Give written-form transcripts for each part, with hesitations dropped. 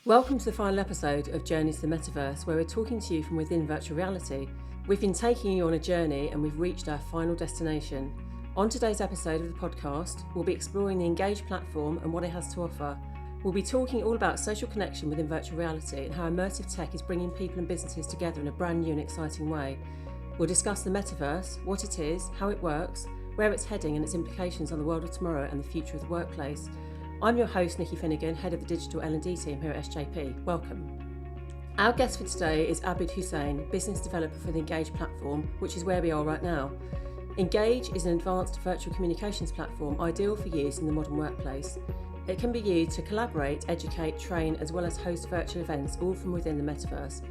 Welcome to the final episode of Journeys to the Metaverse, where we're talking to you from within virtual reality. We've been taking you on a journey and we've reached our final destination. On today's episode of the podcast, we'll be exploring the Engage platform and what it has to offer. We'll be talking all about social connection within virtual reality and how immersive tech is bringing people and businesses together in a brand new and exciting way. We'll discuss the Metaverse, what it is, how it works, where it's heading and its implications on the world of tomorrow and the future of the workplace. I'm your host, Nicki Finnigan, Head of the Digital L&D team here at SJP. Welcome. Our guest for today is Abid Hussain, Business Developer for the Engage platform, which is where we are right now. Engage is an advanced virtual communications platform ideal for use in the modern workplace. It can be used to collaborate, educate, train, as well as host virtual events, all from within the Metaverse.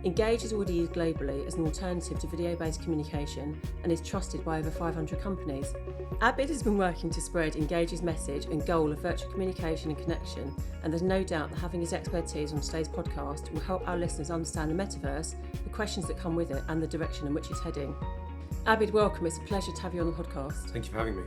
Engage is already used globally as an alternative to video-based communication and is trusted by over 500 companies. Abid has been working to spread Engage's message and goal of virtual communication and connection, and there's no doubt that having his expertise on today's podcast will help our listeners understand the Metaverse, the questions that come with it, and the direction in which it's heading. Abid, welcome. It's a pleasure to have you on the podcast. Thank you for having me.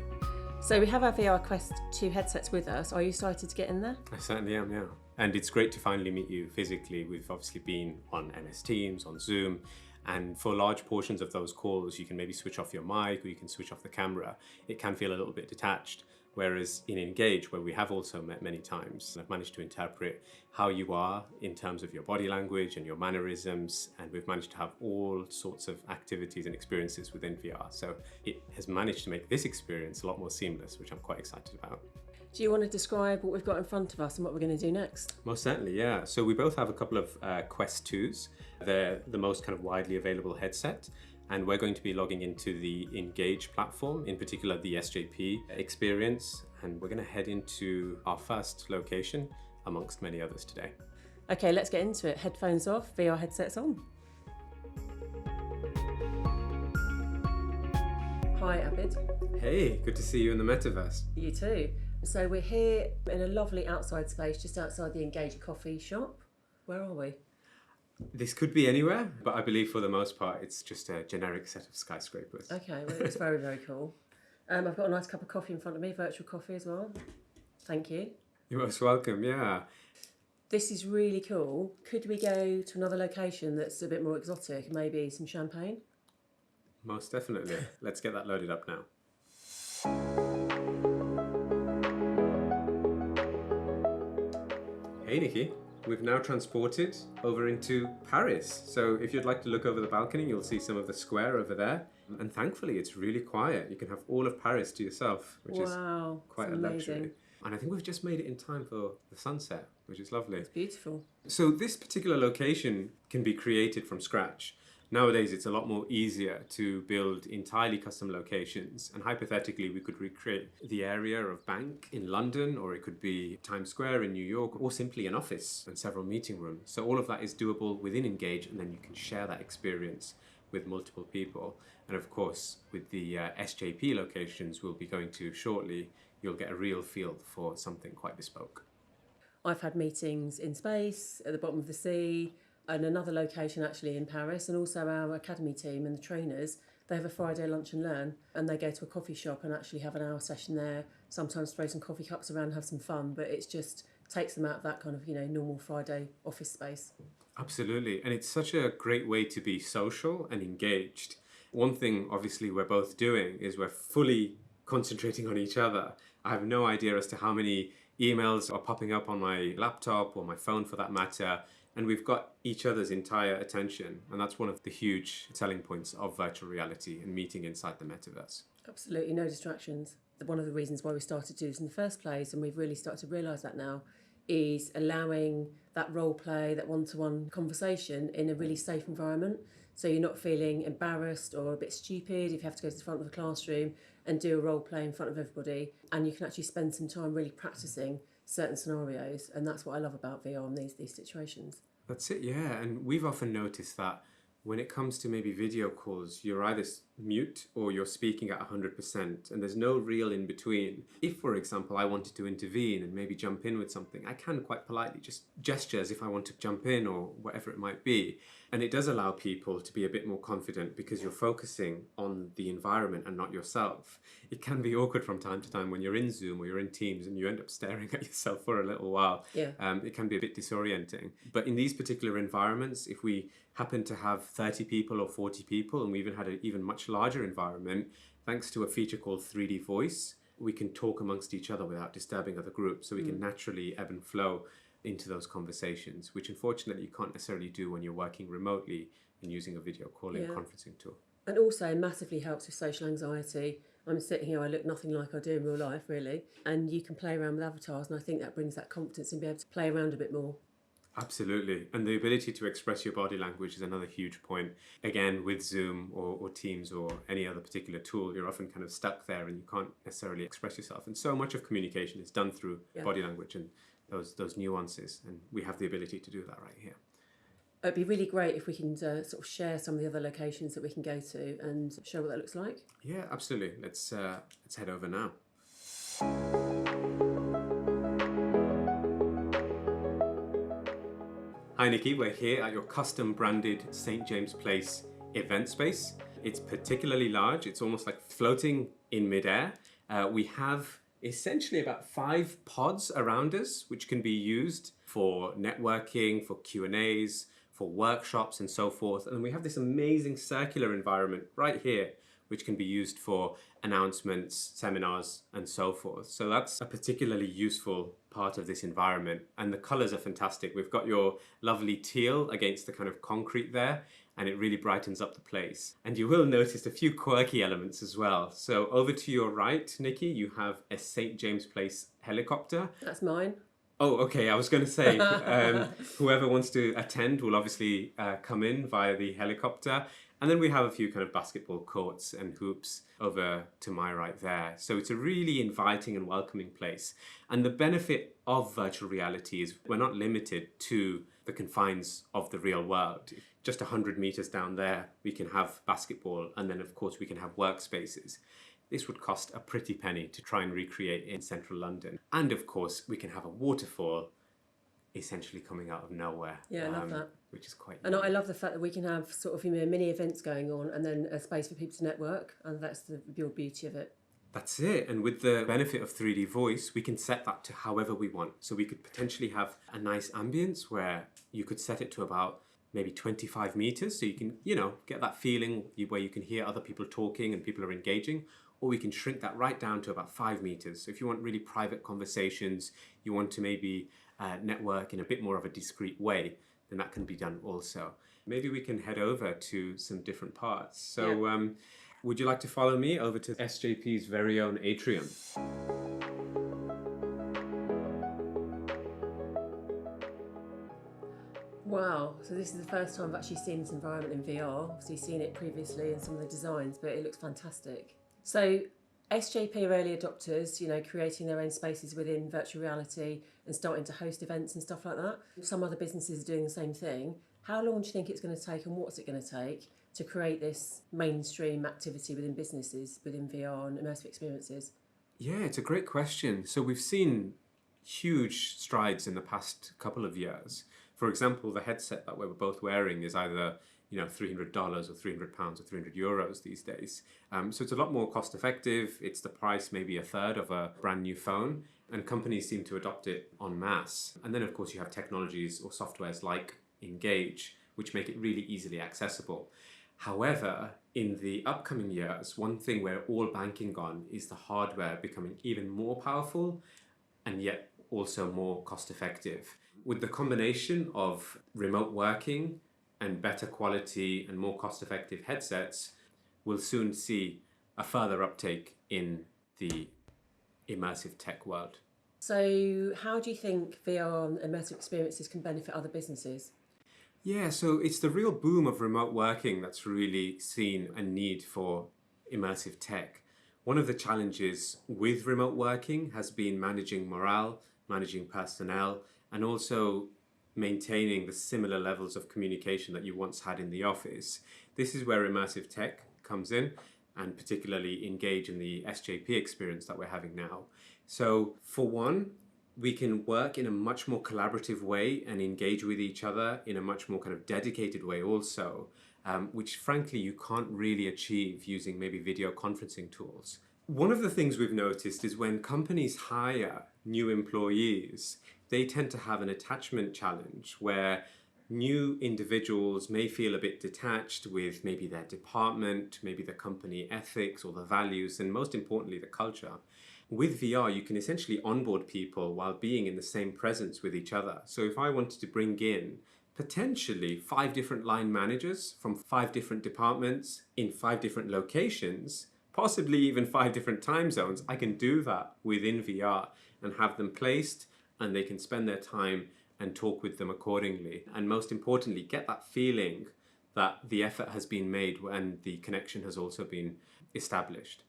So we have our VR Quest 2 headsets with us. Are you excited to get in there? I certainly am, yeah. And it's great to finally meet you physically. We've obviously been on MS Teams, on Zoom, and for large portions of those calls, you can maybe switch off your mic or you can switch off the camera. It can feel a little bit detached. Whereas in Engage, where we have also met many times, I've managed to interpret how you are in terms of your body language and your mannerisms, and we've managed to have all sorts of activities and experiences within VR. So it has managed to make this experience a lot more seamless, which I'm quite excited about. Do you want to describe what we've got in front of us and what we're going to do next? Most certainly, yeah. So we both have a couple of Quest 2s. They're the most kind of widely available headset. And we're going to be logging into the Engage platform, in particular the SJP experience. And we're going to head into our first location amongst many others today. Okay, let's get into it. Headphones off, VR headsets on. Hi, Abid. Hey, good to see you in the Metaverse. You too. So we're here in a lovely outside space, just outside the Engage coffee shop. Where are we? This could be anywhere, but I believe for the most part, it's just a generic set of skyscrapers. Okay, well, it's very, very cool. I've got a nice cup of coffee in front of me, virtual coffee as well. Thank you. You're most welcome, yeah. This is really cool. Could we go to another location that's a bit more exotic, maybe some champagne? Most definitely. Let's get that loaded up now. Hey, Nikki. We've now transported over into Paris. So if you'd like to look over the balcony, you'll see some of the square over there. And thankfully, it's really quiet. You can have all of Paris to yourself, which is quite a luxury. And I think we've just made it in time for the sunset, which is lovely. It's beautiful. So this particular location can be created from scratch. Nowadays, it's a lot more easier to build entirely custom locations. And hypothetically, we could recreate the area of Bank in London, or it could be Times Square in New York, or simply an office and several meeting rooms. So all of that is doable within Engage, and then you can share that experience with multiple people. And of course, with the SJP locations we'll be going to shortly, you'll get a real feel for something quite bespoke. I've had meetings in space, at the bottom of the sea, and another location actually in Paris, and also our academy team and the trainers, they have a Friday lunch and learn, and they go to a coffee shop and actually have an hour session there, sometimes throw some coffee cups around and have some fun, but it just takes them out of that kind of, normal Friday office space. Absolutely, and it's such a great way to be social and engaged. One thing obviously we're both doing is we're fully concentrating on each other. I have no idea as to how many emails are popping up on my laptop or my phone for that matter, and we've got each other's entire attention. And that's one of the huge selling points of virtual reality and meeting inside the Metaverse. Absolutely, no distractions. One of the reasons why we started to do this in the first place, and we've really started to realise that now, is allowing that role play, that one-to-one conversation in a really safe environment. So you're not feeling embarrassed or a bit stupid if you have to go to the front of the classroom and do a role play in front of everybody. And you can actually spend some time really practicing certain scenarios. And that's what I love about VR and these situations. That's it, yeah. And we've often noticed that When it comes to maybe video calls, you're either mute or you're speaking at 100%, and there's no real in between. If, for example, I wanted to intervene and maybe jump in with something, I can quite politely just gesture as if I want to jump in or whatever it might be. And it does allow people to be a bit more confident because you're focusing on the environment and not yourself. It can be awkward from time to time when you're in Zoom or you're in Teams and you end up staring at yourself for a little while. Yeah. It can be a bit disorienting. But in these particular environments, if we happen to have 30 people or 40 people, and we even had an even much larger environment, thanks to a feature called 3D Voice, we can talk amongst each other without disturbing other groups. So we can naturally ebb and flow into those conversations, which unfortunately you can't necessarily do when you're working remotely and using a video calling conferencing tool. And also massively helps with social anxiety. I'm sitting here, I look nothing like I do in real life, really. And you can play around with avatars, and I think that brings that confidence and be able to play around a bit more. Absolutely. And the ability to express your body language is another huge point. Again, with Zoom or Teams or any other particular tool, you're often kind of stuck there and you can't necessarily express yourself. And so much of communication is done through body language and those nuances. And we have the ability to do that right here. It'd be really great if we can sort of share some of the other locations that we can go to and show what that looks like. Yeah, absolutely. Let's head over now. Hi Nicki, we're here at your custom branded St. James Place event space. It's particularly large. It's almost like floating in midair. We have essentially about 5 pods around us, which can be used for networking, for Q&As, for workshops and so forth. And then we have this amazing circular environment right here, which can be used for announcements, seminars, and so forth. So that's a particularly useful part of this environment. And the colors are fantastic. We've got your lovely teal against the kind of concrete there, and it really brightens up the place. And you will notice a few quirky elements as well. So over to your right, Nicki, you have a St. James Place helicopter. That's mine. Oh, okay. I was going to say, whoever wants to attend will obviously come in via the helicopter. And then we have a few kind of basketball courts and hoops over to my right there. So it's a really inviting and welcoming place. And the benefit of virtual reality is we're not limited to the confines of the real world. Just 100 meters down there, we can have basketball. And then, of course, we can have workspaces. This would cost a pretty penny to try and recreate in central London. And of course, we can have a waterfall essentially coming out of nowhere. Yeah, I love that. Which is quite And I love the fact that we can have sort of mini events going on and then a space for people to network. And that's the real beauty of it. That's it. And with the benefit of 3D voice, we can set that to however we want. So we could potentially have a nice ambience where you could set it to about maybe 25 meters. So you can, get that feeling where you can hear other people talking and people are engaging. Or we can shrink that right down to about 5 meters. So if you want really private conversations, you want to maybe network in a bit more of a discreet way, then that can be done also. Maybe we can head over to some different parts. So would you like to follow me over to SJP's very own atrium? Wow, so this is the first time I've actually seen this environment in VR. Obviously seen it previously in some of the designs, but it looks fantastic. So SJP are early adopters, creating their own spaces within virtual reality and starting to host events and stuff like that. Some other businesses are doing the same thing. How long do you think it's going to take and what's it going to take to create this mainstream activity within businesses, within VR and immersive experiences? Yeah, it's a great question. So we've seen huge strides in the past couple of years. For example, the headset that we're both wearing is either $300 or £300 or €300 these days. So it's a lot more cost effective. It's the price, maybe a third of a brand new phone, and companies seem to adopt it en masse. And then of course you have technologies or softwares like Engage, which make it really easily accessible. However, in the upcoming years, one thing we're all banking on is the hardware becoming even more powerful and yet also more cost effective. With the combination of remote working and better quality and more cost-effective headsets, we'll soon see a further uptake in the immersive tech world. So how do you think VR and immersive experiences can benefit other businesses? Yeah, so it's the real boom of remote working that's really seen a need for immersive tech. One of the challenges with remote working has been managing morale, managing personnel, and also maintaining the similar levels of communication that you once had in the office. This is where immersive tech comes in, and particularly engage in the SJP experience that we're having now. So for one, we can work in a much more collaborative way and engage with each other in a much more kind of dedicated way also, which frankly you can't really achieve using maybe video conferencing tools. One of the things we've noticed is when companies hire new employees, they tend to have an attachment challenge where new individuals may feel a bit detached with maybe their department, maybe the company ethics or the values, and most importantly, the culture. With VR, you can essentially onboard people while being in the same presence with each other. So if I wanted to bring in potentially 5 different line managers from 5 different departments in 5 different locations, possibly even 5 different time zones, I can do that within VR and have them placed, and they can spend their time and talk with them accordingly. And most importantly, get that feeling that the effort has been made and the connection has also been established.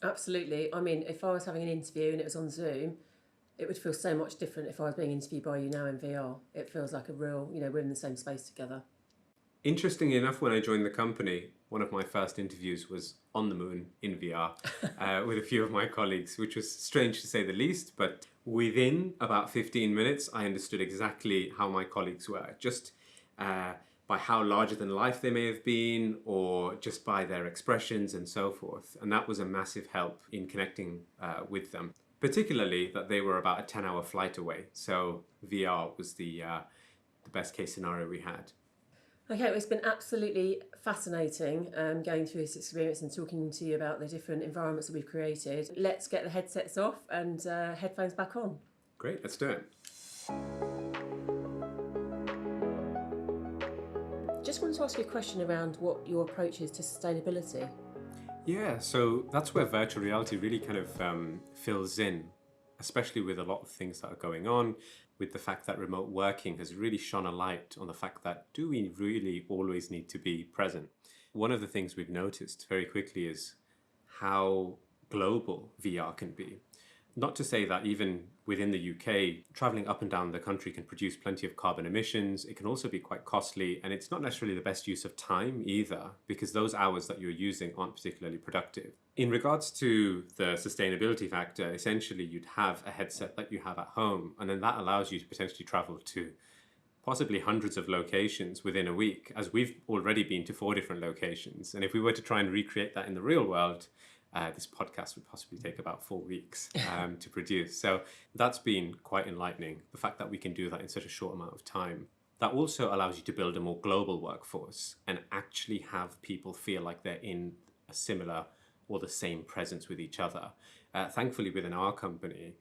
Absolutely. I mean, if I was having an interview and it was on Zoom, it would feel so much different if I was being interviewed by you now in VR. It feels like a real, we're in the same space together. Interestingly enough, when I joined the company, one of my first interviews was on the moon in VR with a few of my colleagues, which was strange to say the least. But within about 15 minutes, I understood exactly how my colleagues were, just by how larger than life they may have been, or just by their expressions and so forth. And that was a massive help in connecting with them, particularly that they were about a 10-hour flight away. So VR was the best case scenario we had. Okay, well, it's been absolutely fascinating going through this experience and talking to you about the different environments that we've created. Let's get the headsets off and headphones back on. Great, let's do it. Just wanted to ask you a question around what your approach is to sustainability. Yeah, so that's where virtual reality really kind of fills in, especially with a lot of things that are going on, with the fact that remote working has really shone a light on the fact that do we really always need to be present? One of the things we've noticed very quickly is how global VR can be. Not to say that even within the UK, traveling up and down the country can produce plenty of carbon emissions. It can also be quite costly, and it's not necessarily the best use of time either, because those hours that you're using aren't particularly productive. In regards to the sustainability factor, essentially you'd have a headset that you have at home, and then that allows you to potentially travel to possibly hundreds of locations within a week, as we've already been to 4 different locations. And if we were to try and recreate that in the real world, this podcast would possibly take about 4 weeks to produce. So that's been quite enlightening, the fact that we can do that in such a short amount of time. That also allows you to build a more global workforce and actually have people feel like they're in a similar or the same presence with each other. Thankfully, within our company,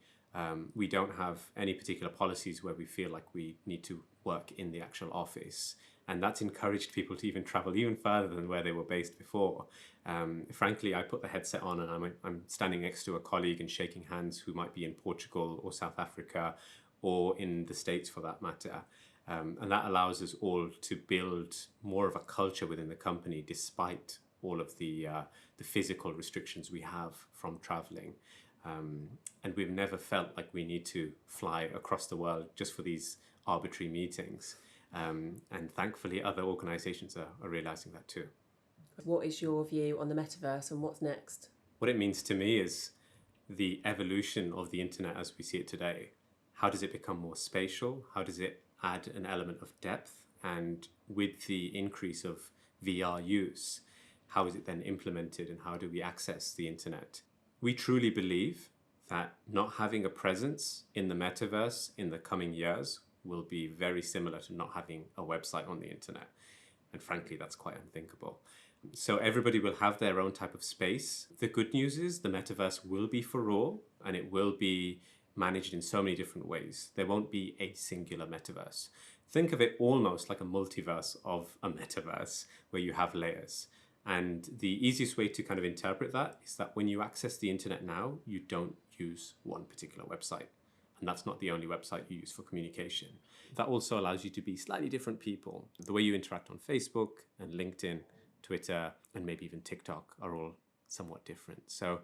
we don't have any particular policies where we feel like we need to work in the actual office. And that's encouraged people to even travel even further than where they were based before. Frankly, I put the headset on and I'm standing next to a colleague and shaking hands who might be in Portugal or South Africa or in the States for that matter. And that allows us all to build more of a culture within the company despite all of the physical restrictions we have from traveling. And we've never felt like we need to fly across the world just for these arbitrary meetings. And thankfully, other organizations are realizing that too. What is your view on the metaverse and what's next? What it means to me is the evolution of the internet as we see it today. How does it become more spatial? How does it add an element of depth? And with the increase of VR use, how is it then implemented and how do we access the internet? We truly believe that not having a presence in the metaverse in the coming years will be very similar to not having a website on the internet. And frankly, that's quite unthinkable. So everybody will have their own type of space. The good news is the metaverse will be for all, and it will be managed in so many different ways. There won't be a singular metaverse. Think of it almost like a multiverse of a metaverse where you have layers. And the easiest way to kind of interpret that is that when you access the internet now, you don't use one particular website. And that's not the only website you use for communication. That also allows you to be slightly different people. The way you interact on Facebook and LinkedIn, Twitter, and maybe even TikTok are all somewhat different. So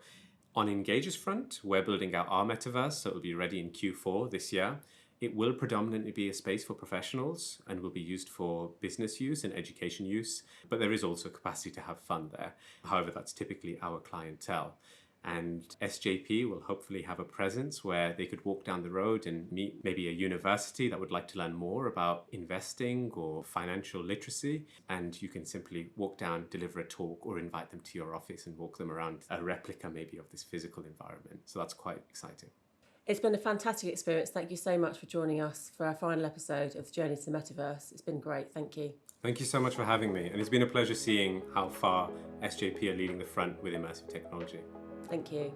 on Engage's front, we're building out our metaverse, so it'll be ready in Q4 this year. It will predominantly be a space for professionals and will be used for business use and education use, but there is also capacity to have fun there. However, that's typically our clientele. And SJP will hopefully have a presence where they could walk down the road and meet maybe a university that would like to learn more about investing or financial literacy. And you can simply walk down, deliver a talk, or invite them to your office and walk them around a replica maybe of this physical environment. So that's quite exciting. It's been a fantastic experience. Thank you so much for joining us for our final episode of the Journey to the Metaverse. It's been great. Thank you. Thank you so much for having me. And it's been a pleasure seeing how far SJP are leading the front with immersive technology. Thank you.